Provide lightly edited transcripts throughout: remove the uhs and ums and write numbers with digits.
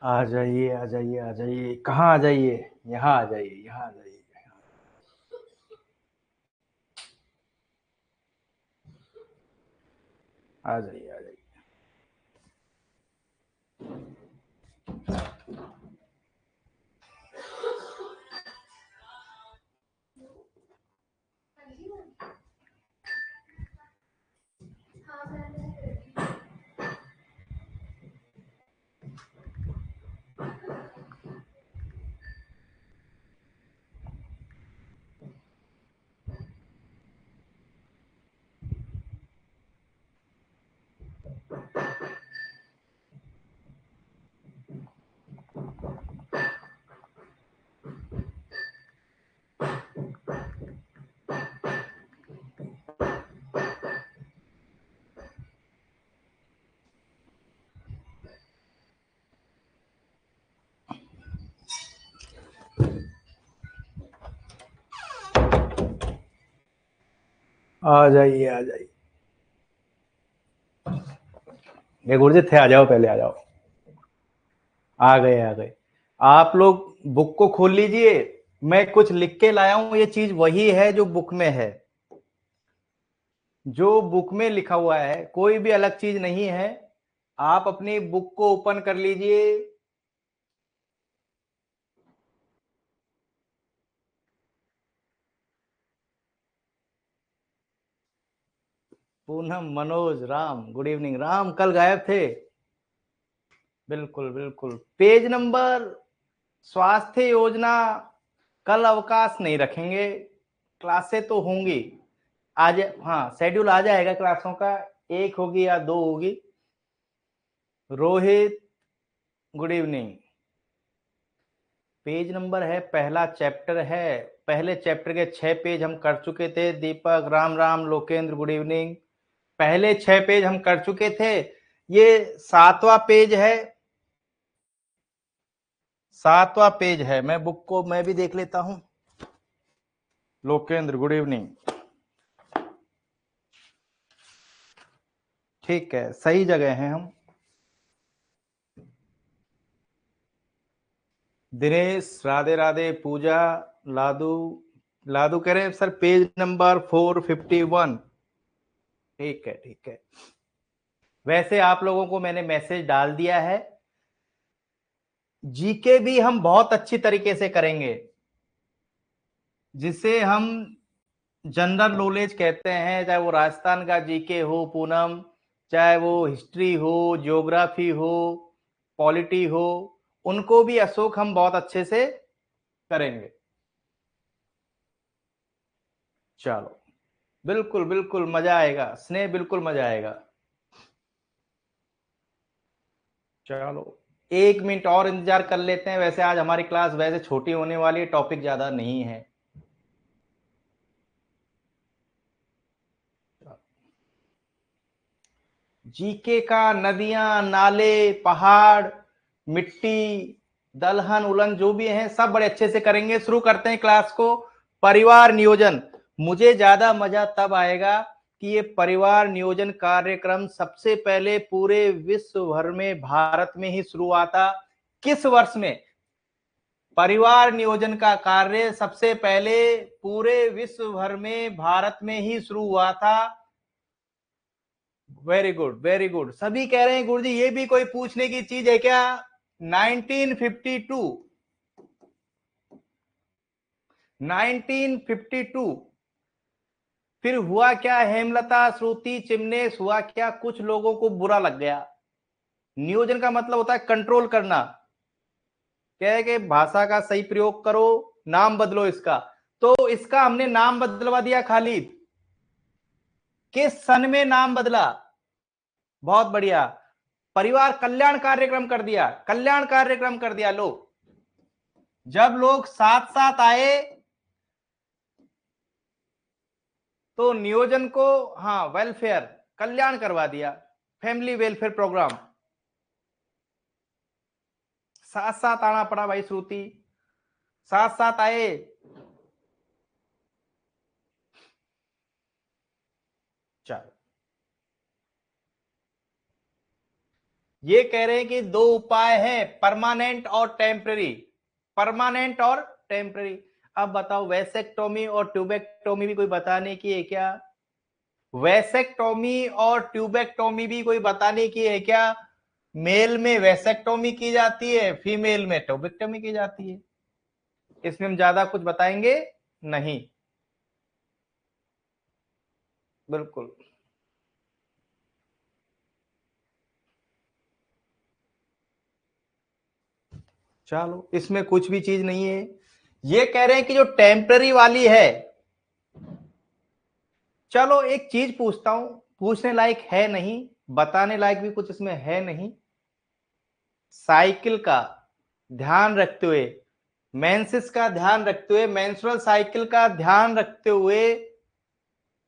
आ जाइए, आ जाइए, आ जाइए। कहाँ आ जाइए? यहाँ आ जाइए, यहाँ आ जाइए। आ जाइए, आ जाइए। आ जाइए, आ जाइए। ये गुरुजी थे, आ जाओ, पहले आ जाओ। आ गए, आ गए। आप लोग बुक को खोल लीजिए। मैं कुछ लिख के लाया हूं, ये चीज वही है जो बुक में है। जो बुक में लिखा हुआ है, कोई भी अलग चीज नहीं है। आप अपनी बुक को ओपन कर लीजिए। Poonam, Manoj, Ram, good evening. राम कल गायब थे। बिल्कुल बिल्कुल। पेज नंबर स्वास्थ्य योजना। कल अवकाश नहीं रखेंगे, क्लासें तो होंगी आज। हाँ, शेड्यूल आ जाएगा क्लासों का, एक होगी या दो होगी। Rohit, good evening. Page number है, पहला चैप्टर है। पहले चैप्टर के 6 पेज हम कर चुके थे। दीपक, राम राम, लोकेंद्र, गुड इवनिंग। पहले 6 पेज हम कर चुके थे। ये 7वां पेज है। 7वां पेज है। मैं बुक को मैं भी देख लेता हूं। Lokendra, good evening. ठीक है, सही जगह हैं हम। दिनेश, राधे राधे। पूजा, लादू। लादू कह रहे हैं सर पेज नंबर 451। ठीक है, ठीक है। वैसे आप लोगों को मैंने मैसेज डाल दिया है। जीके भी हम बहुत अच्छी तरीके से करेंगे, जिसे हम जनरल नॉलेज कहते हैं। चाहे वो राजस्थान का जीके हो पूनम, चाहे वो हिस्ट्री हो, ज्योग्राफी हो, पॉलिटी हो, उनको भी अशोक हम बहुत अच्छे से करेंगे। चलो, बिल्कुल बिल्कुल मजा आएगा स्नेह, बिल्कुल मजा आएगा। चलो, 1 मिनट और इंतजार कर लेते हैं। वैसे आज हमारी क्लास वैसे छोटी होने वाली है, टॉपिक ज्यादा नहीं है। जीके का नदियां, नाले, पहाड़, मिट्टी, दलहन उलन जो भी हैं सब बड़े अच्छे से करेंगे। शुरू करते हैं क्लास को। परिवार नियोजन। मुझे ज्यादा मजा तब आएगा कि ये परिवार नियोजन कार्यक्रम सबसे पहले पूरे विश्व भर में, भारत में ही शुरू हुआ था। किस वर्ष में? परिवार नियोजन का कार्य सबसे पहले पूरे विश्व भर में, भारत में ही शुरू हुआ था। Very good, very good. सभी कह रहे हैं गुरुजी ये भी कोई पूछने की चीज है क्या? 1952। 1952। फिर हुआ क्या? हेमलता, श्रुति, चिमनेश, हुआ क्या? कुछ लोगों को बुरा लग गया। नियोजन का मतलब होता है कंट्रोल करना। क्या है कि भाषा का सही प्रयोग करो, नाम बदलो इसका। तो इसका हमने नाम बदलवा दिया खालिद। किस सन में नाम बदला? बहुत बढ़िया। परिवार कल्याण कार्यक्रम कर दिया, कल्याण कार्यक्रम कर दिया। लो, जब लोग साथ साथ आए तो नियोजन को, हाँ, वेलफेयर, कल्याण करवा दिया। Family welfare programme. साथ साथ आना पड़ा भाई श्रुति, साथ साथ आए। चलो, ये कह रहे हैं कि दो उपाय हैं, परमानेंट और टेम्पररी। परमानेंट और टेम्पररी। अब बताओ, वैसेक्टोमी और ट्यूबेक्टोमी भी कोई बताने की है क्या? वैसेक्टोमी और ट्यूबेक्टोमी भी कोई बताने की है क्या? मेल में वैसेक्टोमी की जाती है, फीमेल में ट्यूबेक्टोमी की जाती है। इसमें हम ज्यादा कुछ बताएंगे नहीं। बिल्कुल। चलो, इसमें कुछ भी चीज नहीं है। ये कह रहे हैं कि जो टेम्पररी वाली है, चलो एक चीज पूछता हूं, पूछने लायक है नहीं, बताने लायक भी कुछ इसमें है नहीं। साइकिल का ध्यान रखते हुए, मेंसेस का ध्यान रखते हुए, मेंस्ट्रुअल साइकिल का ध्यान रखते हुए,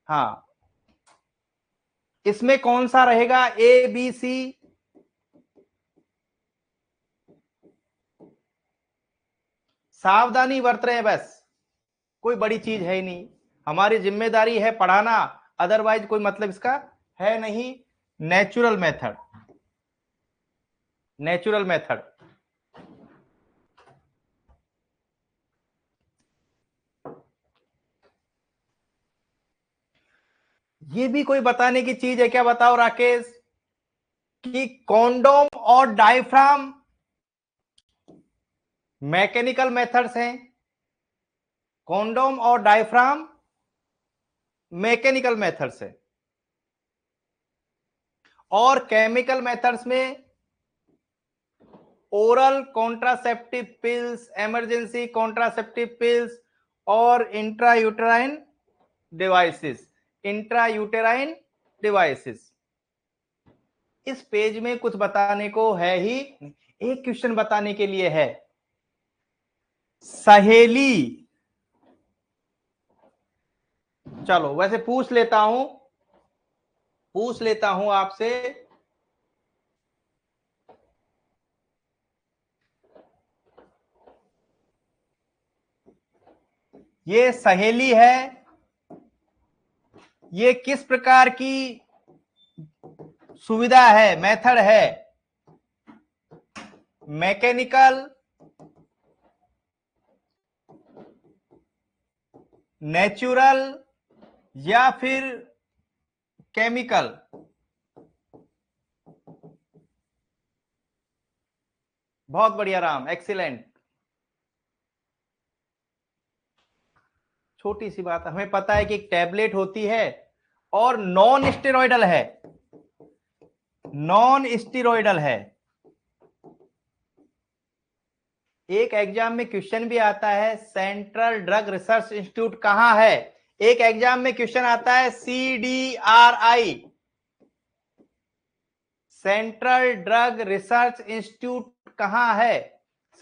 हाँ, इसमें कौन सा रहेगा? A B C? सावधानी बरत रहे हैं बस, कोई बड़ी चीज है ही नहीं। हमारी जिम्मेदारी है पढ़ाना, अदरवाइज कोई मतलब इसका है नहीं। Natural method, natural method. ये भी कोई बताने की चीज है क्या? बताओ राकेश, कि कॉन्डोम और डायफ्राम मैकेनिकल मेथड्स हैं। कॉन्डोम और डायफ्राम मैकेनिकल मेथड्स है, और केमिकल मेथड्स में oral contraceptive pills, emergency contraceptive pills, और इंट्रायूटेराइन डिवाइसेस। Intrauterine devices. इस पेज में कुछ बताने को है ही। एक क्वेश्चन बताने के लिए है, सहेली। चलो वैसे पूछ लेता हूं, पूछ लेता हूं आपसे। ये सहेली है, ये किस प्रकार की सुविधा है, मेथड है? मैकेनिकल, नेचुरल, या फिर केमिकल? बहुत बढ़िया राम, एक्सीलेंट। छोटी सी बात, हमें पता है कि एक टैबलेट होती है और नॉन स्टेरॉइडल है, नॉन स्टेरॉइडल है। एक एग्जाम में क्वेश्चन भी आता है, सेंट्रल ड्रग रिसर्च इंस्टीट्यूट कहां है? एक एग्जाम में क्वेश्चन आता है, CDRI, central drug research institute कहां है?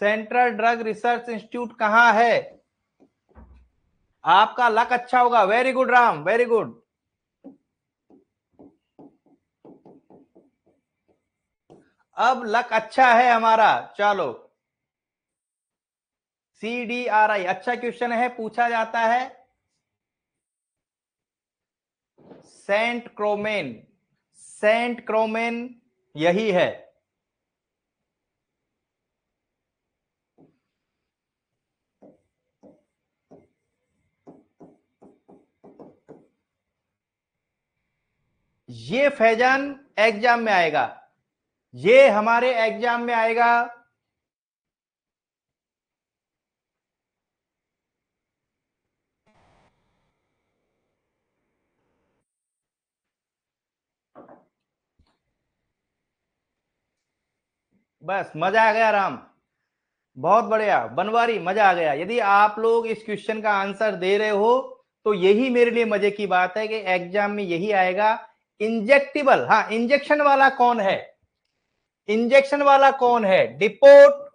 सेंट्रल ड्रग रिसर्च इंस्टीट्यूट कहां है? आपका लक अच्छा होगा। Very good Ram, very good. अब लक अच्छा है हमारा। चलो, CDRI अच्छा क्वेश्चन है, पूछा जाता है। सेंट क्रोमेन, सेंट क्रोमेन यही है। ये फैजान एग्जाम में आएगा, ये हमारे एग्जाम में आएगा। बस मजा आ गया राम, बहुत बढ़िया बनवारी, मजा आ गया। यदि आप लोग इस क्वेश्चन का आंसर दे रहे हो तो यही मेरे लिए मजे की बात है कि एग्जाम में यही आएगा। इंजेक्टिबल, हाँ, इंजेक्शन वाला कौन है? इंजेक्शन वाला कौन है? Depot,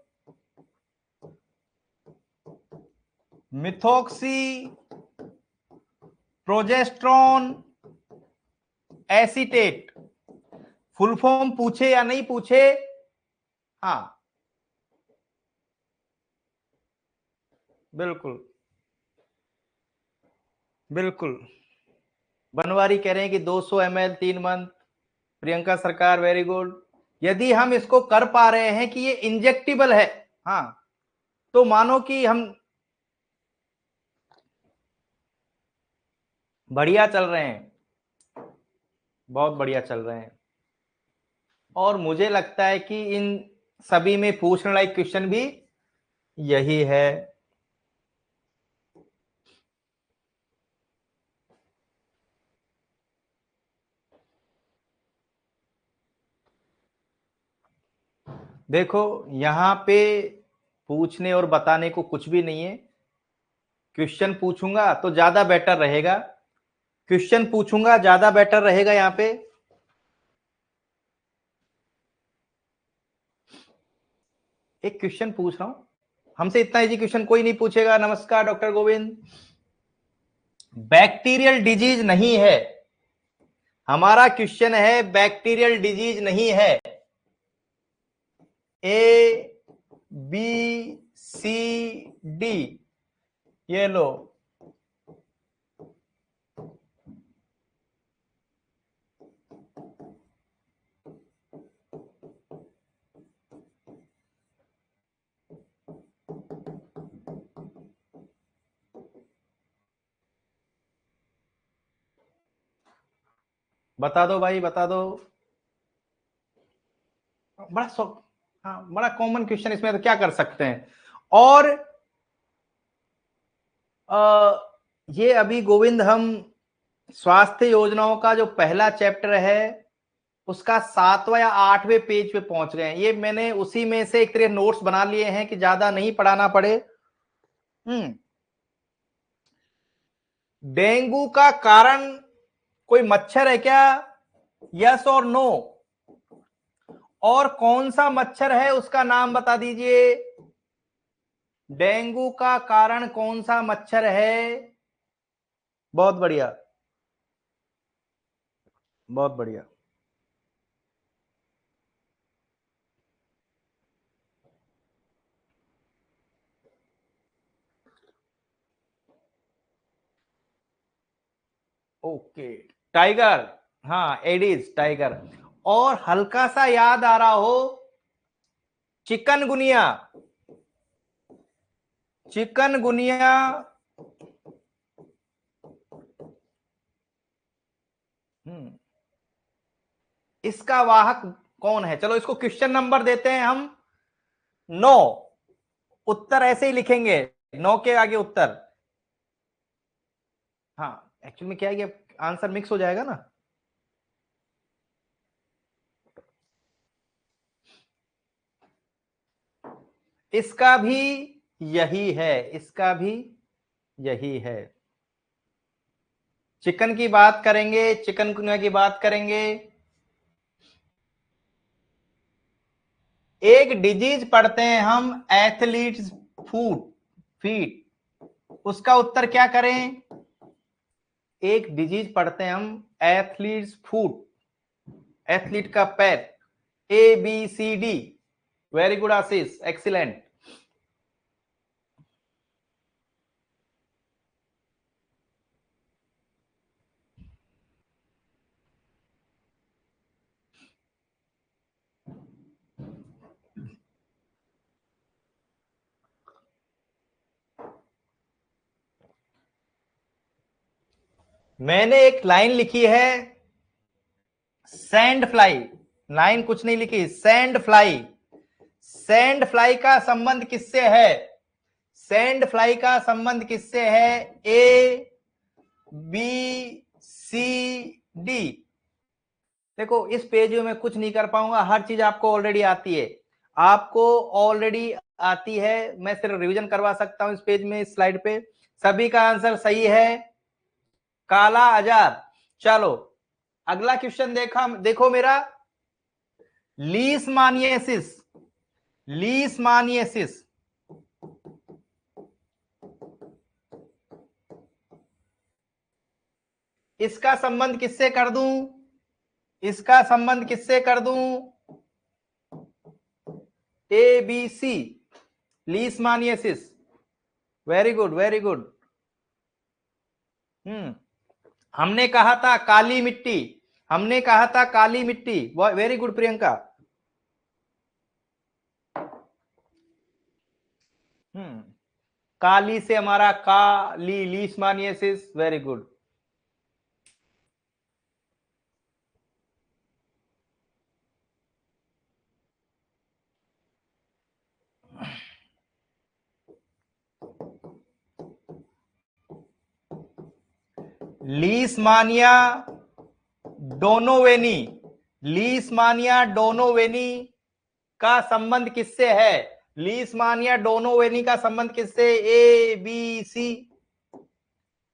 methoxy, progesterone, acetate. Full form पूछे या नहीं पूछे? हाँ, बिल्कुल बिल्कुल। बनवारी कह रहे हैं कि 200 ml 3 मंथ। प्रियंका सरकार वेरी गुड। यदि हम इसको कर पा रहे हैं कि ये इंजेक्टेबल है, हाँ, तो मानो कि हम बढ़िया चल रहे हैं, बहुत बढ़िया चल रहे हैं। और मुझे लगता है कि इन सभी में पूछने लायक क्वेश्चन भी यही है। देखो यहां पे पूछने और बताने को कुछ भी नहीं है। क्वेश्चन पूछूंगा तो ज्यादा बेटर रहेगा, क्वेश्चन पूछूंगा ज्यादा बेटर रहेगा। यहां पे एक क्वेश्चन पूछ रहा हूं, हमसे इतना इजी क्वेश्चन कोई नहीं पूछेगा। नमस्कार डॉक्टर गोविंद, बैक्टीरियल डिजीज नहीं है, हमारा क्वेश्चन है बैक्टीरियल डिजीज नहीं है। ए बी सी डी, ये लो। बता दो भाई, बता दो। बड़ा हाँ, बड़ा कॉमन क्वेश्चन, इसमें तो क्या कर सकते हैं। और ये अभी गोविंद हम स्वास्थ्य योजनाओं का जो पहला चैप्टर है उसका 7वां या 8वें पेज पे पहुंच गए हैं। ये मैंने उसी में से एक तरह नोट्स बना लिए हैं कि ज्यादा नहीं पढ़ाना पड़े। डेंगू का कारण कोई मच्छर है क्या? यस और नो। और कौन सा मच्छर है उसका नाम बता दीजिए। डेंगू का कारण कौन सा मच्छर है? बहुत बढ़िया, बहुत बढ़िया। ओके, टाइगर, हाँ एडिस टाइगर। और हल्का सा याद आ रहा हो, चिकनगुनिया, चिकनगुनिया इसका वाहक कौन है? चलो इसको क्वेश्चन नंबर देते हैं हम 9। उत्तर ऐसे ही लिखेंगे, 9 के आगे उत्तर। हाँ, एक्चुअली में क्या है कि आंसर मिक्स हो जाएगा ना। इसका भी यही है, इसका भी यही है। चिकन की बात करेंगे, चिकनगुनिया की बात करेंगे। एक डिजीज पढ़ते हैं हम एथलीट्स फूट फीट, उसका उत्तर क्या करें? एक डिजीज पढ़ते हैं हम एथलीट्स फूट, एथलीट का पैर। A B C D, very good Ashish, excellent. मैंने एक लाइन लिखी है, सैंड फ्लाई। लाइन कुछ नहीं लिखी, सैंड फ्लाई। सैंड फ्लाई का संबंध किससे है? सैंड फ्लाई का संबंध किससे है? A B C D. देखो इस पेज में मैं कुछ नहीं कर पाऊंगा, हर चीज आपको ऑलरेडी आती है, आपको ऑलरेडी आती है। मैं सिर्फ रिवीजन करवा सकता हूं इस पेज में, इस स्लाइड पे। सभी का आंसर सही है, काला आजार। चलो अगला क्वेश्चन देखा, देखो मेरा, लीशमानियासिस, लीशमानियासिस इसका संबंध किससे कर दूं? इसका संबंध किससे कर दूं? A B C, leishmaniasis. Very good, very good. हमने कहा था काली मिट्टी, हमने कहा था काली मिट्टी। Very good Priyanka. काली से हमारा काली, लीशमानियासिस, वेरी गुड। लीशमानिया डोनोवेनी, लीशमानिया डोनोवेनी का संबंध किससे है? लीशमानिया डोनोवेनी का संबंध किससे? A B C,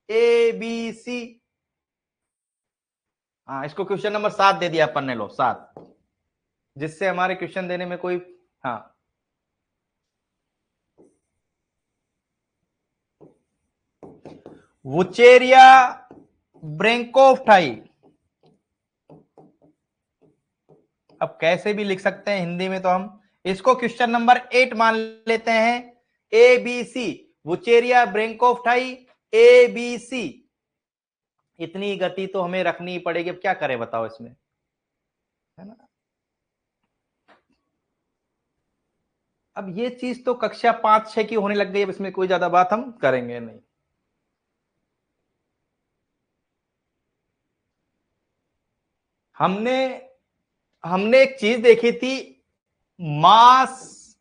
A B C. हाँ, इसको क्वेश्चन नंबर 7 दे दिया अपन ने, लो 7, जिससे हमारे क्वेश्चन देने में कोई, हाँ, वुचेरिया ब्रेंकोफ्टाई। अब कैसे भी लिख सकते हैं हिंदी में, तो हम इसको क्वेश्चन नंबर 8 मान लेते हैं। A B C, Wuchereria bancrofti, A B C. इतनी गति तो हमें रखनी पड़ेगी, अब क्या करें बताओ इसमें, है ना। अब ये चीज तो कक्षा 5-6 की होने लग गई, अब इसमें कोई ज्यादा बात हम करेंगे नहीं। हमने हमने एक चीज देखी थी, मास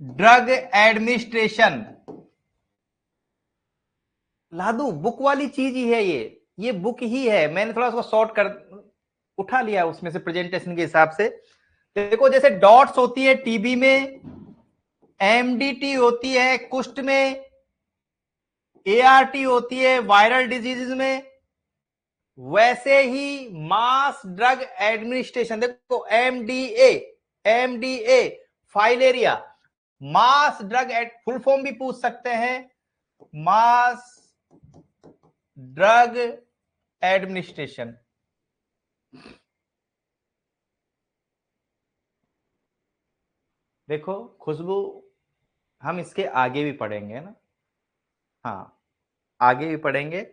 ड्रग एडमिनिस्ट्रेशन। लादू बुक वाली चीज ही है ये बुक ही है। मैंने थोड़ा उसको शॉर्ट कर उठा लिया उसमें से प्रेजेंटेशन के हिसाब से। देखो, जैसे डॉट्स होती है टीबी में, एमडीटी होती है कुष्ठ में, एआरटी होती है वायरल डिजीज में, वैसे ही मास ड्रग एडमिनिस्ट्रेशन, देखो MDA, MDA filaria, mass drug full form भी पूछ सकते हैं, मास ड्रग एडमिनिस्ट्रेशन। देखो खुशबू, हम इसके आगे भी पढ़ेंगे ना, हाँ आगे भी पढ़ेंगे।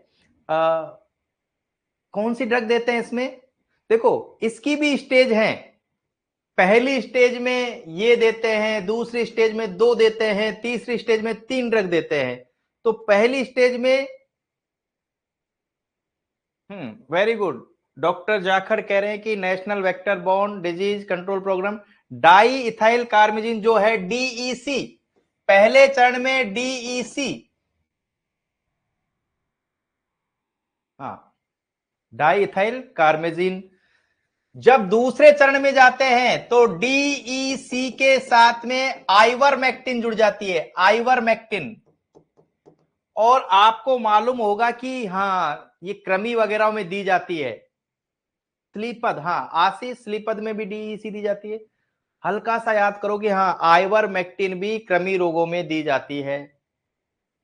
कौन सी ड्रग देते हैं इसमें? देखो इसकी भी स्टेज है। पहली स्टेज में ये देते हैं, दूसरी स्टेज में 2 देते हैं, तीसरी स्टेज में 3 ड्रग देते हैं। तो पहली स्टेज में, वेरी गुड, डॉक्टर जाखड़ कह रहे हैं कि national vector borne disease control programme, diethylcarbamazine जो है डीईसी, पहले चरण में डीईसी, हाँ डाई इथाइल कार्मेजिन। जब दूसरे चरण में जाते हैं तो डीईसी के साथ में आइवरमेक्टिन जुड़ जाती है, आइवरमेक्टिन। और आपको मालूम होगा कि हाँ ये कृमि वगैरह में दी जाती है, स्लीपद, हाँ आशीष स्लीपद में भी डीईसी दी जाती है। हल्का सा याद करो कि हाँ आइवरमेक्टिन भी कृमि रोगों में दी जाती है,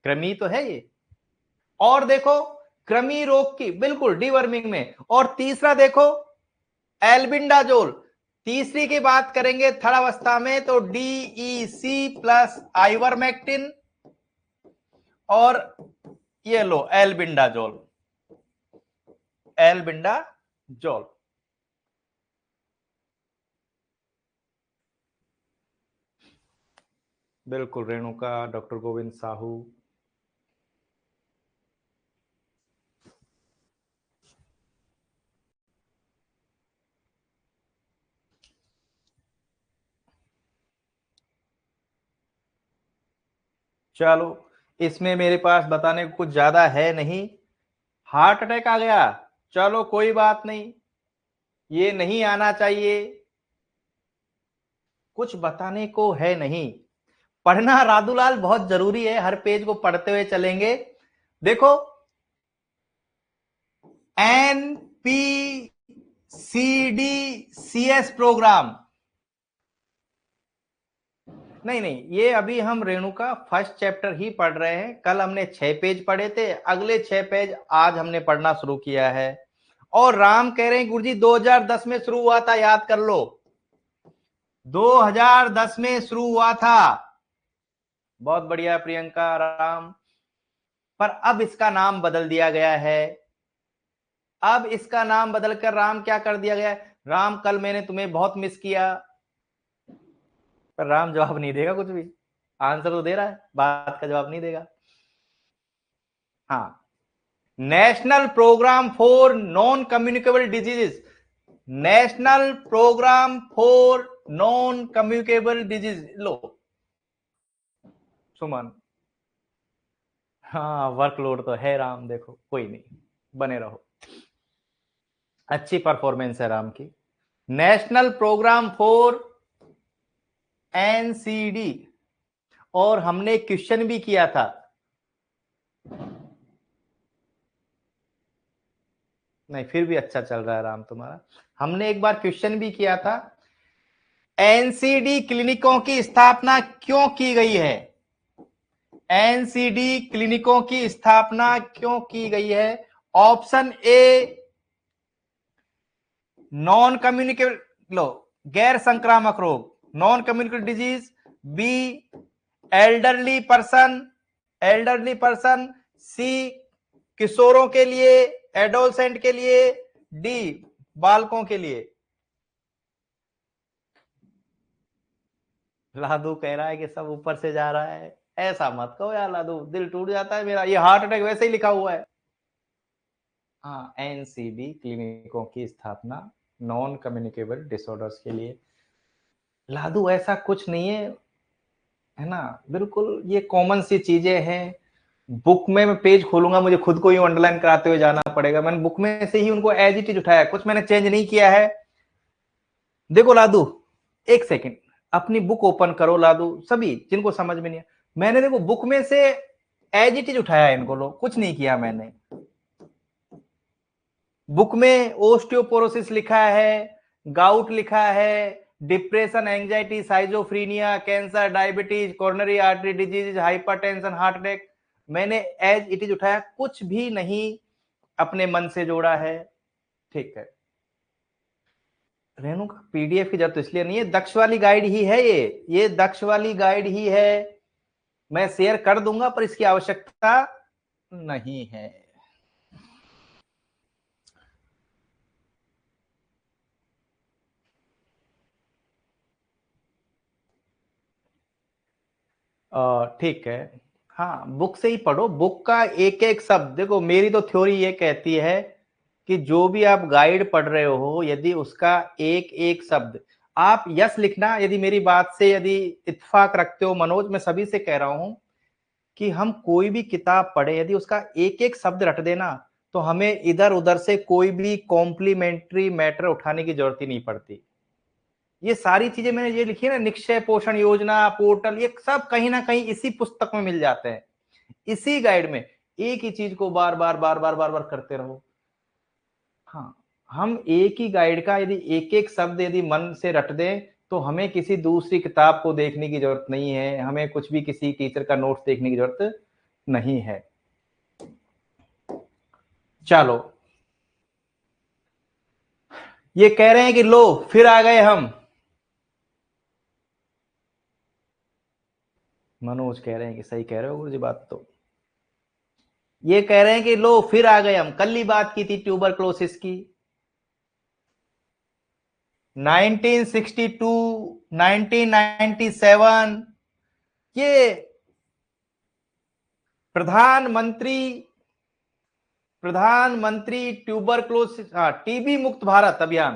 कृमि तो है ये। और देखो कृमि रोग की बिल्कुल डीवर्मिंग में। और तीसरा देखो एल्बिंडाजोल, तीसरी की बात करेंगे थर्ड अवस्था में तो डीईसी प्लस आइवरमेक्टिन, और ये लो एल्बिंडाजोल, एल्बिंडाजोल। बिल्कुल रेणुका, डॉक्टर गोविंद साहू। चलो इसमें मेरे पास बताने को कुछ ज्यादा है नहीं। हार्ट अटैक आ गया, चलो कोई बात नहीं, ये नहीं आना चाहिए, कुछ बताने को है नहीं। पढ़ना राधुलाल बहुत जरूरी है, हर पेज को पढ़ते हुए चलेंगे। देखो एनपीसीडीसीएस प्रोग्राम, नहीं नहीं, ये अभी हम रेणुका फर्स्ट चैप्टर ही पढ़ रहे हैं। कल हमने 6 पेज पढ़े थे, अगले 6 पेज आज हमने पढ़ना शुरू किया है। और राम कह रहे हैं गुरुजी 2010 में शुरू हुआ था, याद कर लो 2010 में शुरू हुआ था। बहुत बढ़िया प्रियंका, राम। पर अब इसका नाम बदल दिया गया है, अब इसका नाम बदलकर राम क्या कर दिया गया है? राम कल मैंने तुम्हें बहुत मिस किया, पर राम जवाब नहीं देगा कुछ भी। आंसर तो दे रहा है, बात का जवाब नहीं देगा। हाँ, national programme for non communicable diseases, national programme for non communicable disease. लो सुमन, हाँ वर्कलोड तो है राम, देखो कोई नहीं, बने रहो, अच्छी परफॉर्मेंस है राम की। नेशनल प्रोग्राम फॉर एनसीडी, और हमने क्वेश्चन भी किया था, नहीं फिर भी अच्छा चल रहा है राम तुम्हारा। हमने एक बार क्वेश्चन भी किया था, एनसीडी क्लिनिकों की स्थापना क्यों की गई है, एनसीडी क्लिनिकों की स्थापना क्यों की गई है? ऑप्शन ए नॉन कम्युनिकेबल, लो गैर संक्रामक रोग, non communicable disease, B elderly person, elderly person, C किशोरों के लिए, एडोलसेंट के लिए, डी बालकों के लिए। लादू कह रहा है कि सब ऊपर से जा रहा है, ऐसा मत कहो यार लादू, दिल टूट जाता है मेरा, ये हार्ट अटैक वैसे ही लिखा हुआ है। हाँ, एनसीडी क्लिनिकों की स्थापना नॉन कम्युनिकेबल डिसऑर्डर्स के लिए। लादू ऐसा कुछ नहीं है ना, बिल्कुल ये कॉमन सी चीजें हैं। बुक में मैं पेज खोलूंगा, मुझे खुद को ही अंडरलाइन कराते हुए जाना पड़ेगा, मैंने बुक में से ही उनको एज इट इज उठाया, कुछ मैंने चेंज नहीं किया है। देखो लादू, एक सेकंड, अपनी बुक ओपन करो लादू, सभी जिनको समझ में नहीं है, मैंने देखो बुक में से एज इट इज उठाया इनको, लोग कुछ नहीं किया मैंने। बुक में ओस्टियोपोरोसिस लिखा है, गाउट लिखा है, depression, anxiety, schizophrenia, cancer, diabetes, coronary artery disease, hypertension, heart attack, मैंने एज इट इज उठाया, कुछ भी नहीं अपने मन से जोड़ा है। ठीक है, रेणु का पीडीएफ की जरूरत तो इसलिए नहीं है, दक्ष वाली गाइड ही है ये दक्ष वाली गाइड ही है, मैं शेयर कर दूंगा पर इसकी आवश्यकता नहीं है। ठीक है, हाँ बुक से ही पढ़ो, बुक का एक एक शब्द देखो, मेरी तो थ्योरी ये कहती है कि जो भी आप गाइड पढ़ रहे हो, यदि उसका एक एक शब्द, आप यस लिखना यदि मेरी बात से यदि इत्तेफाक रखते हो मनोज, मैं सभी से कह रहा हूं कि हम कोई भी किताब पढ़े, यदि उसका एक एक शब्द रट देना, तो हमें इधर उधर से कोई भी कॉम्प्लीमेंट्री मैटर उठाने की जरूरत ही नहीं पड़ती। ये सारी चीजें मैंने ये लिखी है ना, निक्षय पोषण योजना, पोर्टल, ये सब कहीं ना कहीं इसी पुस्तक में मिल जाते हैं, इसी गाइड में। एक ही चीज को बार बार बार बार बार बार करते रहो। हाँ, हम एक ही गाइड का यदि एक एक शब्द यदि मन से रट दें, तो हमें किसी दूसरी किताब को देखने की जरूरत नहीं है, हमें कुछ भी किसी टीचर का नोट्स देखने की जरूरत नहीं है। चलो, ये कह रहे हैं कि लो फिर आ गए हम, मनोज कह रहे हैं कि सही कह रहे हो गुरु जी बात, तो ये कह रहे हैं कि लो फिर आ गए हम, कल ही बात की थी ट्यूबरक्लोसिस की, 1962, 1997, ये प्रधानमंत्री, प्रधानमंत्री ट्यूबरक्लोसिस, हाँ टीबी मुक्त भारत अभियान,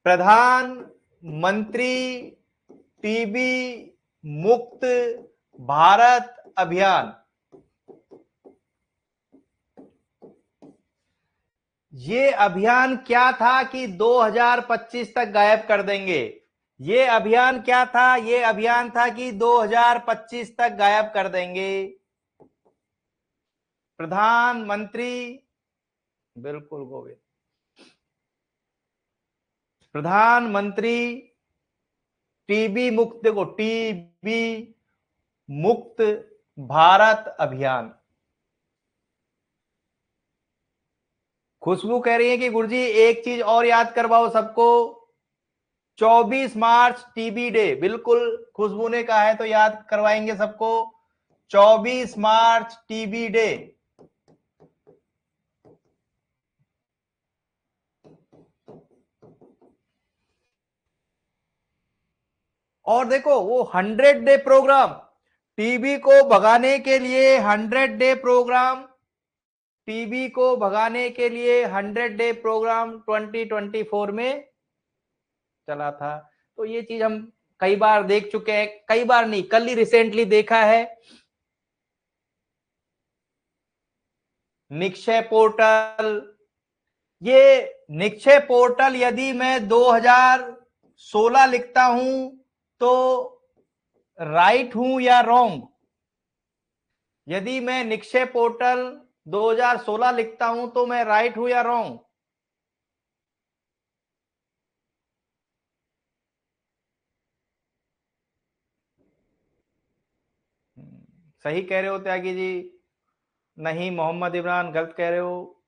प्रधानमंत्री टीबी मुक्त भारत अभियान, ये अभियान क्या था कि 2025 तक गायब कर देंगे, ये अभियान क्या था, ये अभियान था कि 2025 तक गायब कर देंगे। प्रधानमंत्री, बिल्कुल गोविंद, प्रधानमंत्री टीबी मुक्त, देखो टीबी मुक्त भारत अभियान। खुशबू कह रही है कि गुरुजी एक चीज और याद करवाओ सबको, 24 मार्च टीबी डे, बिल्कुल खुशबू ने कहा है तो याद करवाएंगे सबको, 24 मार्च टीबी डे। और देखो वो 100 डे प्रोग्राम, टीबी को भगाने के लिए 100 डे प्रोग्राम, टीबी को भगाने के लिए 100 डे प्रोग्राम 2024 में चला था। तो ये चीज हम कई बार देख चुके हैं, कई बार नहीं, कल ही रिसेंटली देखा है। निक्षय पोर्टल, ये निक्षय पोर्टल यदि मैं 2016 लिखता हूं तो राइट हूं या रॉन्ग? यदि मैं निक्षय पोर्टल 2016 लिखता हूं तो मैं राइट हूं या रॉन्ग? सही कह रहे हो त्यागी जी। नहीं, मोहम्मद इमरान गलत कह रहे हो।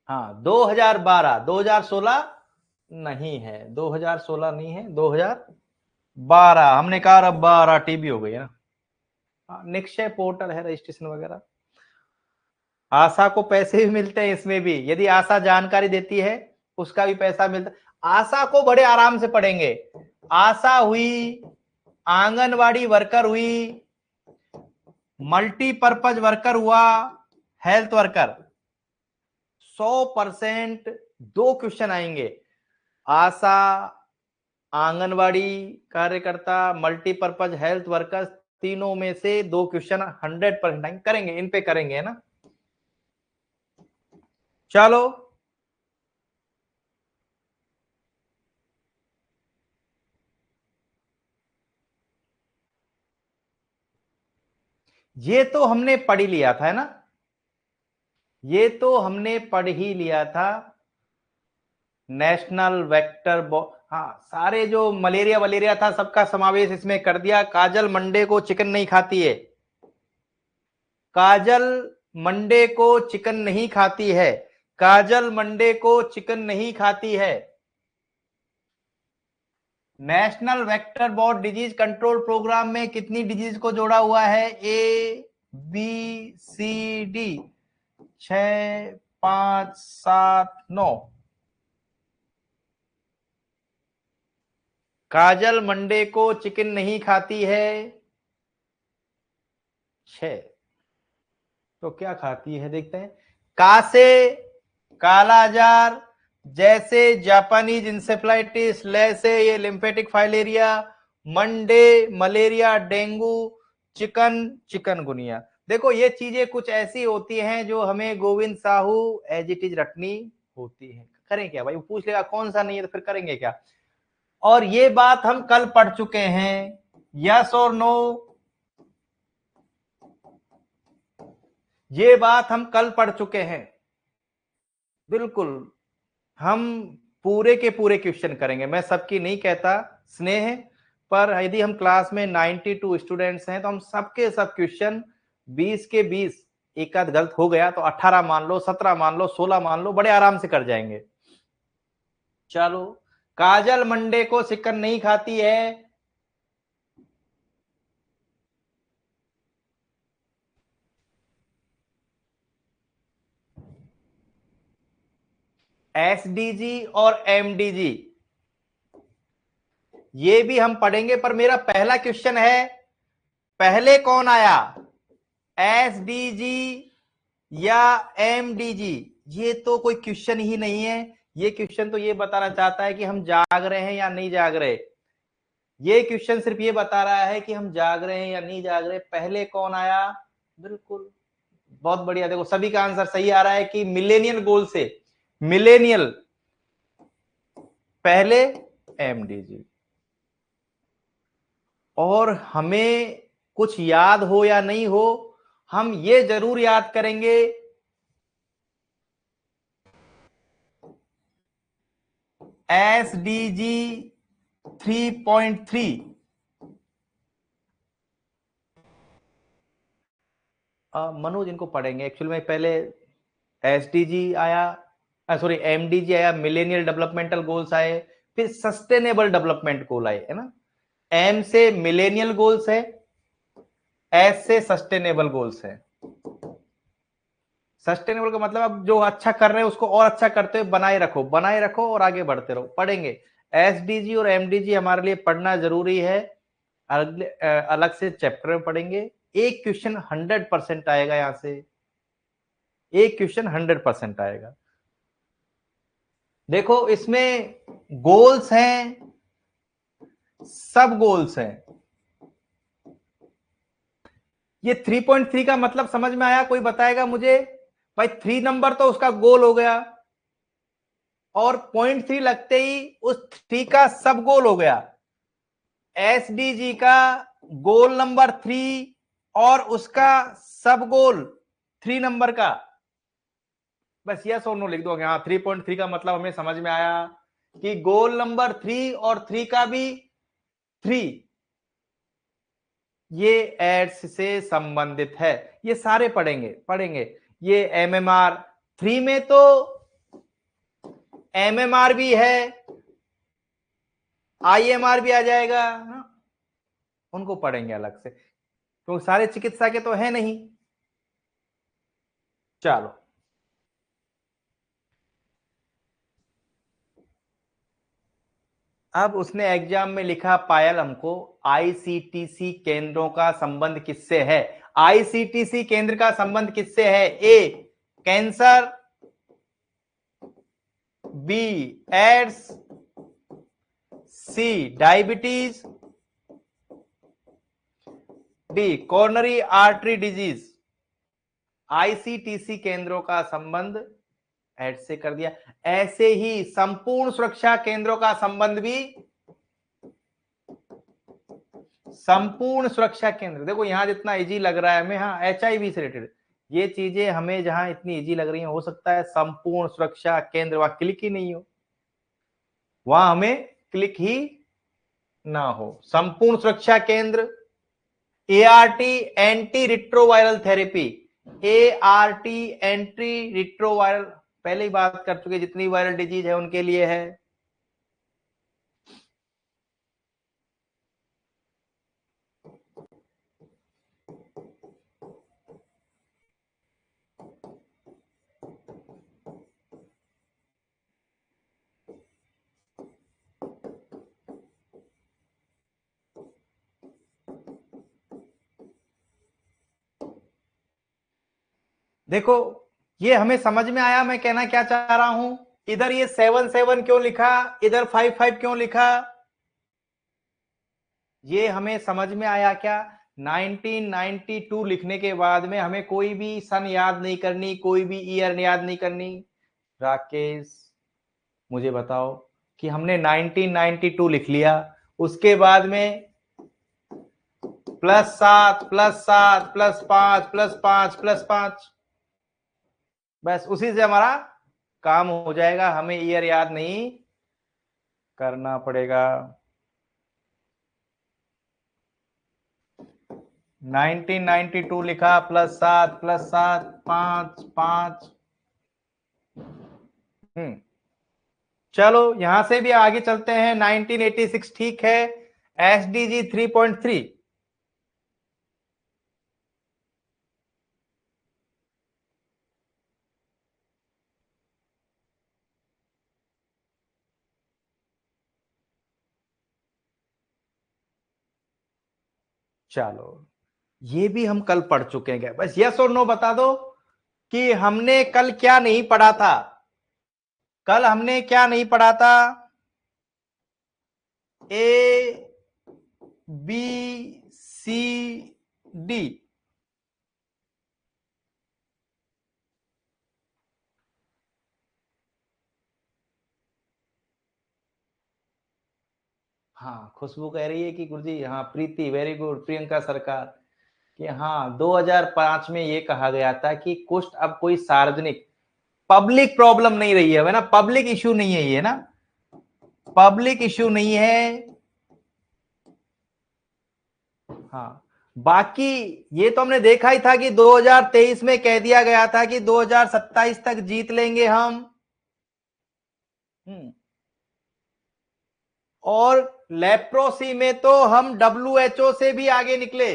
हाँ 2012, 2016 नहीं है, 2016 नहीं है, 2012। हमने कहा अब 12 टीबी हो गई है ना। हाँ, निक्षय पोर्टल है, रजिस्ट्रेशन वगैरह। आशा को पैसे भी मिलते हैं इसमें भी, यदि आशा जानकारी देती है उसका भी पैसा मिलता है। आशा को बड़े आराम से पढ़ेंगे। आशा हुई, आंगनवाड़ी वर्कर हुई, मल्टीपर्पज वर्कर हुआ, हेल्थ वर्कर, 100% 2 क्वेश्चन आएंगे। आशा, आंगनवाड़ी कार्यकर्ता, मल्टीपर्पज हेल्थ वर्कर्स, तीनों में से 2 क्वेश्चन 100% करेंगे, इन पे करेंगे, है ना। चलो ये तो हमने पढ़ ही लिया था, है ना, ये तो हमने पढ़ ही लिया था। नेशनल वेक्टर हाँ, सारे जो मलेरिया वलेरिया था सबका समावेश इसमें कर दिया। काजल मंडे को चिकन नहीं खाती है, काजल मंडे को चिकन नहीं खाती है, काजल मंडे को चिकन नहीं खाती है। National vector borne disease control programme में कितनी डिजीज को जोड़ा हुआ है? ABCD 6 5 7 9। काजल मंडे को चिकन नहीं खाती है 6। तो क्या खाती है देखते हैं। कासे, कालाजार, जैसे जापानीज इंसेफ्लाइटिस, लैसे ये लिम्फेटिक फाइलेरिया, मंडे मलेरिया, डेंगू, चिकन चिकनगुनिया। देखो ये चीजें कुछ ऐसी होती हैं जो हमें Govind Sahu as it is रखनी होती है। करें क्या भाई, पूछ लेगा कौन सा नहीं है तो फिर करेंगे क्या। और ये बात हम कल पढ़ चुके हैं, यस और नो, ये बात हम कल पढ़ चुके हैं। बिल्कुल, हम पूरे के पूरे क्वेश्चन करेंगे, मैं सबकी नहीं कहता स्नेह, पर यदि हम क्लास में 92 स्टूडेंट्स हैं तो हम सबके सब क्वेश्चन 20 के 20, एक आध गलत हो गया तो 18 मान लो, 17 मान लो, 16 मान लो, बड़े आराम से कर जाएंगे। चलो, काजल मंडे को चिकन नहीं खाती है। SDG और MDG ये भी हम पढ़ेंगे, पर मेरा पहला क्वेश्चन है, पहले कौन आया, SDG या MDG? ये तो कोई क्वेश्चन ही नहीं है। ये क्वेश्चन तो ये बताना चाहता है कि हम जाग रहे हैं या नहीं जाग रहे। ये क्वेश्चन सिर्फ ये बता रहा है कि हम जाग रहे हैं या नहीं जाग रहे। पहले कौन आया, बिल्कुल, बहुत बढ़िया। देखो सभी का आंसर सही आ रहा है कि मिलेनियल गोल से, मिलेनियल पहले MDG। और हमें कुछ याद हो या नहीं हो, हम ये जरूर याद करेंगे, SDG 3.3। मनोज इनको पढ़ेंगे एक्चुअली में। पहले SDG आया, सॉरी MDG आया, मिलेनियल डेवलपमेंटल गोल्स आए, फिर सस्टेनेबल डेवलपमेंट गोल आए, है ना। M से मिलेनियल गोल्स है, S से सस्टेनेबल गोल्स है। सस्टेनेबल का मतलब अब जो अच्छा कर रहे हैं उसको और अच्छा करते हुए बनाए रखो, बनाए रखो और आगे बढ़ते रहो, पढ़ेंगे। एसडीजी और एमडीजी हमारे लिए पढ़ना जरूरी है, अलग से चैप्टर में पढ़ेंगे। एक क्वेश्चन 100% आएगा, यहां से एक क्वेश्चन 100% आएगा। देखो इसमें गोल्स हैं, सब गोल्स हैं। ये 3.3 का मतलब समझ में आया? कोई बताएगा मुझे? भाई 3 नंबर तो उसका गोल हो गया, और 0.3 लगते ही उस 3 का सब गोल हो गया। एसडीजी का गोल नंबर 3 और उसका सब गोल 3 नंबर का। बस यस और नो लिख दो। हाँ, 3.3 का मतलब हमें समझ में आया कि गोल नंबर 3 और 3 का भी 3 ये एड्स से संबंधित है। ये सारे पढ़ेंगे। ये एमएमआर 3 में तो एमएमआर भी है, आईएमआर भी आ जाएगा ना? उनको पढ़ेंगे अलग से, तो सारे चिकित्सा के तो है नहीं। चलो अब उसने एग्जाम में लिखा पायल हमको, आईसीटीसी केंद्रों का संबंध किससे है? आईसीटीसी केंद्र का संबंध किससे है? A cancer, B AIDS, C diabetes, D coronary artery disease. ICTC केंद्रों का संबंध एड से कर दिया। ऐसे ही संपूर्ण सुरक्षा केंद्रों का संबंध भी, संपूर्ण सुरक्षा केंद्र, देखो यहां जितना इजी लग रहा है हमें, हाँ एचआईवी से रिलेटेड ये चीजें हमें जहां इतनी इजी लग रही हैं, हो सकता है संपूर्ण सुरक्षा केंद्र वहां क्लिक ही नहीं हो, वहां हमें क्लिक ही ना हो। संपूर्ण सुरक्षा केंद्र, ART anti retroviral therapy, ART anti retroviral, पहले ही बात कर चुके, जितनी वायरल डिजीज है उनके लिए है। देखो ये हमें समझ में आया मैं कहना क्या चाह रहा हूं? इधर ये 7 क्यों लिखा, इधर 5 क्यों लिखा? ये हमें समझ में आया क्या? 1992 लिखने के बाद में हमें कोई भी सन याद नहीं करनी, कोई भी ईयर याद नहीं करनी। राकेश मुझे बताओ कि हमने 1992 लिख लिया, उसके बाद में +7 +7 +5 +5 +5, बस उसी से हमारा काम हो जाएगा, हमें ईयर याद नहीं करना पड़ेगा। 1992 लिखा, +7 +7 5 5। चलो यहां से भी आगे चलते हैं। 1986 ठीक है। एसडीजी 3.3, चलो ये भी हम कल पढ़ चुके हैं, बस यस और नो बता दो कि हमने कल क्या नहीं पढ़ा था। कल हमने क्या नहीं पढ़ा था? A B C D. हाँ खुशबू कह रही है कि गुरुजी, हाँ प्रीति वेरी गुड, प्रियंका सरकार कि हाँ 2005 में ये कहा गया था कि कुष्ठ अब कोई सार्वजनिक पब्लिक प्रॉब्लम नहीं रही है ना, पब्लिक इश्यू नहीं है ये ना, पब्लिक इश्यू नहीं है। हाँ बाकी ये तो हमने देखा ही था कि 2023 में कह दिया गया था कि 2027 तक जीत लेंगे हम। और लेप्रोसी में तो हम WHO से भी आगे निकले।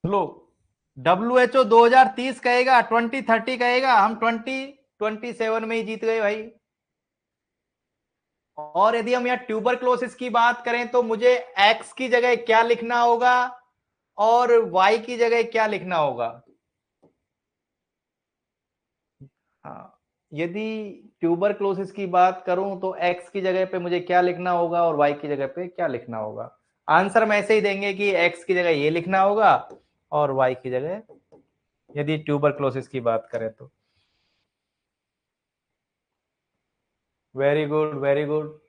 लो WHO 2030 कहेगा, 2030 कहेगा, हम 2027 में ही जीत गए भाई। और यदि हम यहाँ ट्यूबरक्लोसिस की बात करें तो मुझे एक्स की जगह क्या लिखना होगा और वाई की जगह क्या लिखना होगा? हाँ, यदि ट्यूबरक्लोसिस की बात करूं तो एक्स की जगह पे मुझे क्या लिखना होगा और वाई की जगह पे क्या लिखना होगा? आंसर हम ऐसे ही देंगे कि एक्स की जगह ये लिखना होगा और वाई की जगह, यदि ट्यूबरक्लोसिस की बात करें तो। Very good, very good.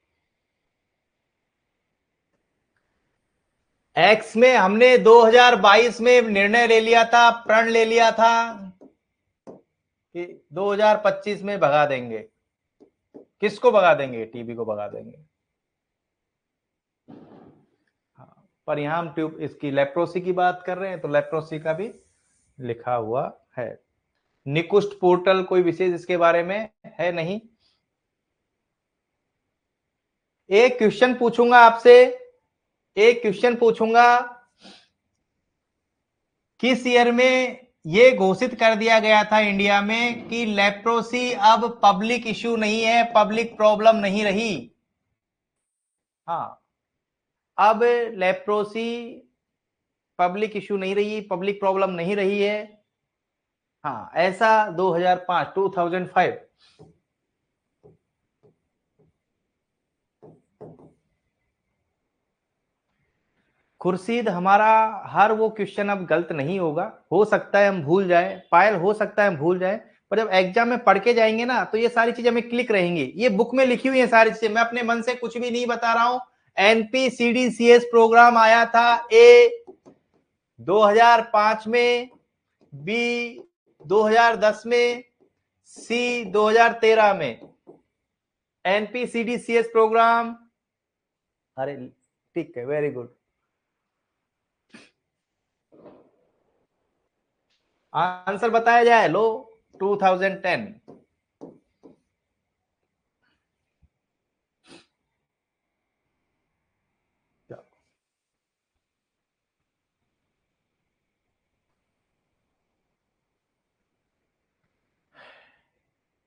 X में हमने 2022 में निर्णय ले लिया था, प्रण ले लिया था कि 2025 में भगा देंगे। किसको भगा देंगे? टीबी को भगा देंगे। हाँ, पर यहां हम ट्यूब इसकी लेप्रोसी की बात कर रहे हैं तो लेप्रोसी का भी लिखा हुआ है। निकुष्ट पोर्टल कोई विशेष इसके बारे में है नहीं। एक क्वेश्चन पूछूंगा आपसे, एक क्वेश्चन पूछूंगा, किस ईयर में यह घोषित कर दिया गया था इंडिया में कि लेप्रोसी अब पब्लिक इश्यू नहीं है, पब्लिक प्रॉब्लम नहीं रही? हाँ, अब लेप्रोसी पब्लिक इश्यू नहीं रही, पब्लिक प्रॉब्लम नहीं रही है। हाँ, ऐसा 2005, 2005। खुर्शीद, हमारा हर वो क्वेश्चन अब गलत नहीं होगा, हो सकता है हम भूल जाए, पायल हो सकता है हम भूल जाए, पर जब एग्जाम में पढ़ के जाएंगे ना तो ये सारी चीजें हमें क्लिक रहेंगी। ये बुक में लिखी हुई है सारी चीजें, मैं अपने मन से कुछ भी नहीं बता रहा हूं। NPCDCS प्रोग्राम आया था, ए 2005 में, बी 2010 में, सी 2013 में। NPCDCS प्रोग्राम, अरे ठीक है, वेरी गुड। आंसर बताया जाए, लो 2010।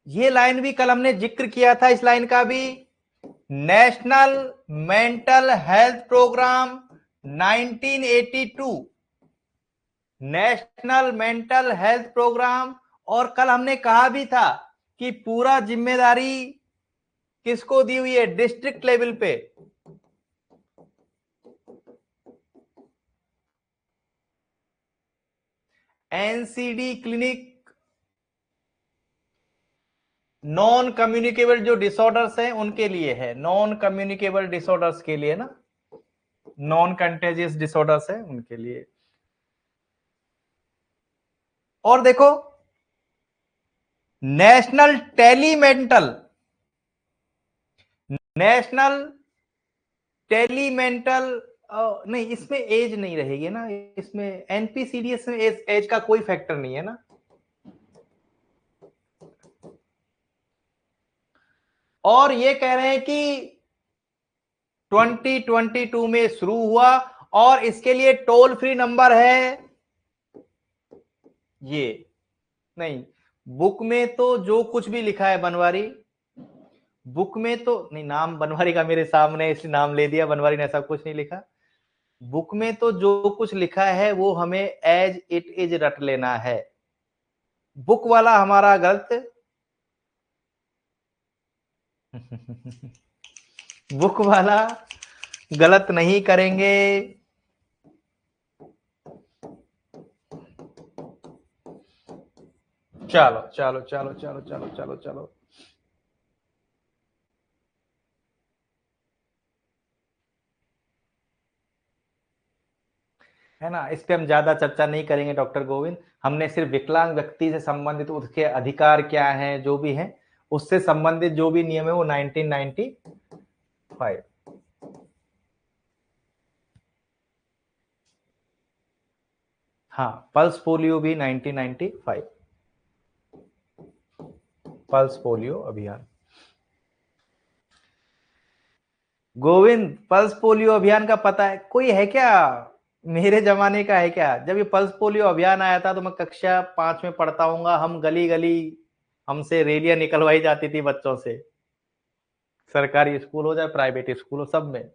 ये लाइन भी कल हमने जिक्र किया था, इस लाइन का भी। National mental health programme 1982, national mental health programme. और कल हमने कहा भी था कि पूरा जिम्मेदारी किसको दी हुई है? डिस्ट्रिक्ट लेवल पे। एनसीडी क्लिनिक नॉन कम्युनिकेबल जो डिसऑर्डर्स हैं उनके लिए है, नॉन कम्युनिकेबल डिसऑर्डर्स के लिए ना, नॉन कंटेजियस डिसऑर्डर्स है उनके लिए। और देखो, नेशनल टेलीमेंटल, नेशनल टेलीमेंटल, नहीं इसमें एज नहीं रहेगी ना, इसमें एनपीसीडीएस में एज का कोई फैक्टर नहीं है ना। और ये कह रहे हैं कि 2022 में शुरू हुआ और इसके लिए टोल फ्री नंबर है ये। नहीं, बुक में तो जो कुछ भी लिखा है बनवारी, बुक में तो नहीं, नाम बनवारी का मेरे सामने इसलिए नाम ले दिया, बनवारी ने ऐसा कुछ नहीं लिखा। बुक में तो जो कुछ लिखा है वो हमें एज इट इज रट लेना है। बुक वाला हमारा गलत बुक वाला गलत नहीं करेंगे। चलो चलो चलो चलो चलो चलो चलो, है ना, इस पे हम ज्यादा चर्चा नहीं करेंगे डॉक्टर गोविंद। हमने सिर्फ विकलांग व्यक्ति से संबंधित उसके अधिकार क्या हैं जो भी हैं, उससे संबंधित जो भी नियम है वो 1995। हाँ, पल्स पोलियो भी 1995, पल्स पोलियो अभियान। गोविंद, पल्स पोलियो अभियान का पता है कोई है क्या? मेरे जमाने का है क्या? जब ये पल्स पोलियो अभियान आया था तो मैं कक्षा 5 में पढ़ता हूँगा, हम गली गली हमसे रैलियां निकलवाई जाती थी बच्चों से, सरकारी स्कूल हो चाहे प्राइवेट स्कूल हो, सब में।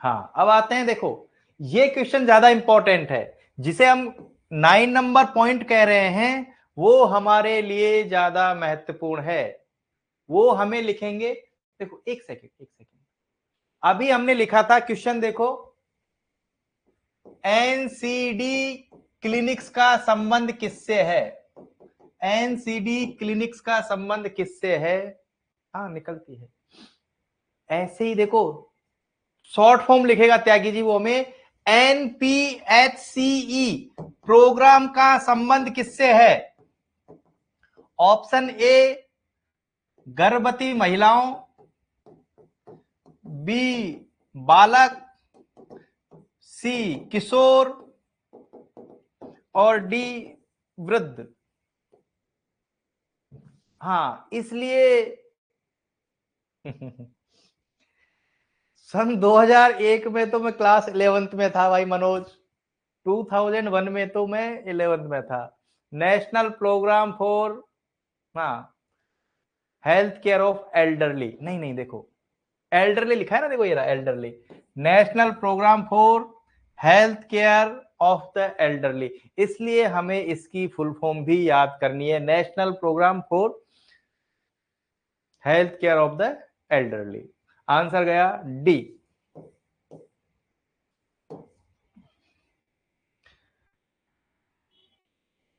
हाँ, अब आते हैं, देखो ये क्वेश्चन ज्यादा इंपॉर्टेंट है, जिसे हम 9 नंबर पॉइंट कह रहे हैं, वो हमारे लिए ज्यादा महत्वपूर्ण है। वो हमें लिखेंगे, देखो एक सेकेंड एक सेकेंड, अभी हमने लिखा था क्वेश्चन, देखो एनसीडी क्लिनिक्स का संबंध किससे है? एनसीडी क्लिनिक्स का संबंध किससे है? हाँ निकलती है ऐसे ही, देखो शॉर्ट फॉर्म लिखेगा त्यागी जी वो में, एनपीएचसीई प्रोग्राम का संबंध किससे है? ऑप्शन ए गर्भवती महिलाओं, बी बालक, सी किशोर, और डी वृद्ध। हाँ इसलिए सन 2001 में तो मैं क्लास 11th में था भाई मनोज, 2001 में तो मैं 11th में था। नेशनल प्रोग्राम फॉर, हाँ हेल्थ केयर ऑफ एल्डरली, नहीं नहीं देखो एल्डरली लिखा है ना, देखो ये रहा elderly, national programme for health care of the elderly, इसलिए हमें इसकी फुल फॉर्म भी याद करनी है, national programme for health care of the elderly. Answer गया डी।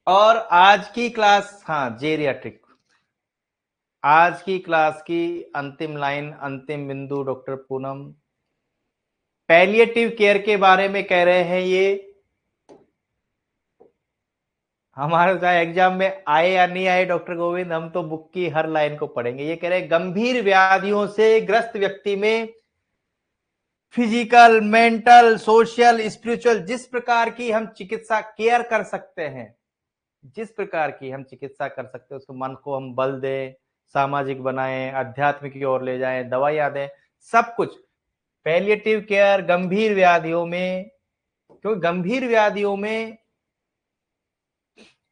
और आज की क्लास, हाँ जेरियाट्रिक, आज की क्लास की अंतिम लाइन, अंतिम बिंदु डॉक्टर पूनम, पैलिएटिव केयर के बारे में कह रहे हैं ये, हमारे चाहे एग्जाम में आए या नहीं आए डॉक्टर गोविंद, हम तो बुक की हर लाइन को पढ़ेंगे। ये कह रहे हैं गंभीर व्याधियों से ग्रस्त व्यक्ति में फिजिकल, मेंटल, सोशल, स्पिरिचुअल, जिस प्रकार की हम चिकित्सा केयर कर सकते हैं, जिस प्रकार की हम चिकित्सा कर सकते हैं, उसको मन को हम बल दें, सामाजिक बनाएं, अध्यात्म की ओर ले जाएं, दवाइयां दें, सब कुछ पैलिएटिव केयर गंभीर व्याधियों में, क्योंकि गंभीर व्याधियों में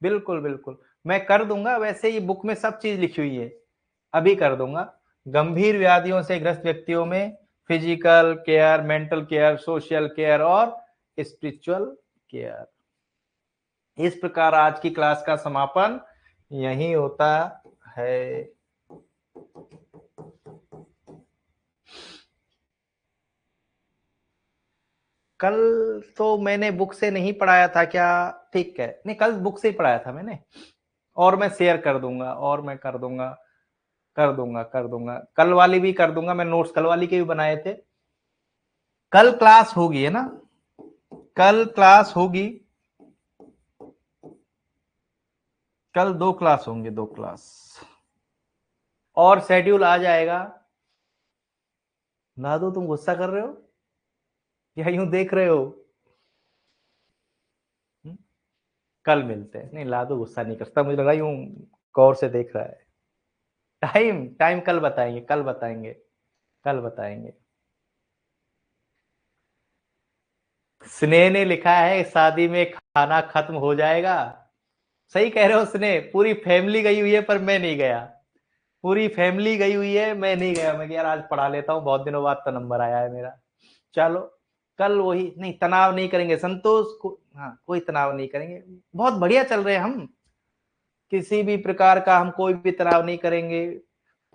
बिल्कुल बिल्कुल मैं कर दूंगा, वैसे ही बुक में सब चीज लिखी हुई है, अभी कर दूंगा। गंभीर व्याधियों से ग्रस्त व्यक्तियों में physical care, mental care, social care और स्पिरिचुअल केयर। इस प्रकार आज की क्लास का समापन यही होता है। कल तो मैंने बुक से नहीं पढ़ाया था क्या? ठीक है, नहीं कल बुक से ही पढ़ाया था मैंने, और मैं शेयर कर दूंगा, और मैं कर दूंगा, कर दूंगा कल वाली भी कर दूंगा, मैं नोट्स कल वाली के भी बनाए थे। कल क्लास होगी है ना, कल क्लास होगी, कल 2 क्लास होंगे, 2 क्लास और शेड्यूल आ जाएगा। नादो तुम गुस्सा कर रहे हो या यूं देख रहे हो? कल मिलते हैं, नहीं लादो गुस्सा नहीं करता, मुझे लगा यूं गौर से देख रहा है। टाइम टाइम कल बताएंगे, कल बताएंगे, कल बताएंगे। स्नेह ने लिखा है शादी में खाना खत्म हो जाएगा, सही कह रहे हो स्नेह, पूरी फैमिली गई हुई है पर मैं नहीं गया, पूरी फैमिली गई हुई है, मैं नहीं गया, मैं यार आज पढ़ा लेता हूँ, बहुत दिनों बाद तो नंबर आया है मेरा। चलो कल वही, नहीं तनाव नहीं करेंगे संतोष को, हाँ कोई तनाव नहीं करेंगे, बहुत बढ़िया चल रहे हैं हम, किसी भी प्रकार का हम कोई भी तनाव नहीं करेंगे,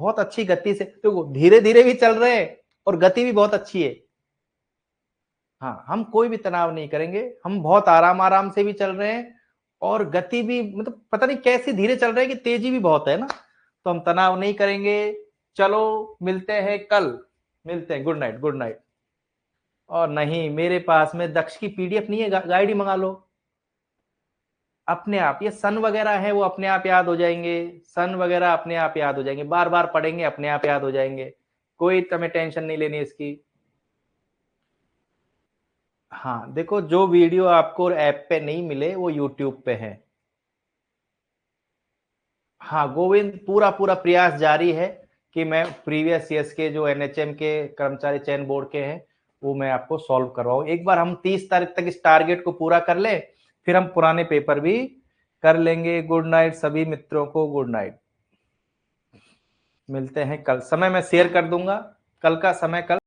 बहुत अच्छी गति से, तो धीरे धीरे भी चल रहे हैं और गति भी बहुत अच्छी है। हाँ हम कोई भी तनाव नहीं करेंगे, हम बहुत आराम आराम से भी चल रहे हैं, और गति भी मतलब पता नहीं कैसी धीरे चल रहे हैं कि तेजी भी बहुत है ना, तो हम तनाव नहीं करेंगे। चलो मिलते हैं कल, मिलते हैं, गुड नाइट, गुड नाइट। और नहीं मेरे पास में दक्ष की पीडीएफ नहीं है, गाइड ही मंगा लो, अपने आप ये सन वगैरह है वो अपने आप याद हो जाएंगे, सन वगैरह अपने आप याद हो जाएंगे, बार बार पढ़ेंगे अपने आप याद हो जाएंगे, कोई तुम्हें टेंशन नहीं लेनी इसकी। हाँ देखो जो वीडियो आपको ऐप पे नहीं मिले वो यूट्यूब पे है। हाँ गोविंद, पूरा पूरा प्रयास जारी है कि मैं प्रीवियस ईयर्स के जो एनएचएम के कर्मचारी चयन बोर्ड के हैं वो मैं आपको सॉल्व करवाऊं। एक बार हम 30 तारीख तक इस टारगेट को पूरा कर ले, फिर हम पुराने पेपर भी कर लेंगे। गुड नाइट सभी मित्रों को, गुड नाइट। मिलते हैं कल, समय मैं शेयर कर दूंगा, कल का समय कल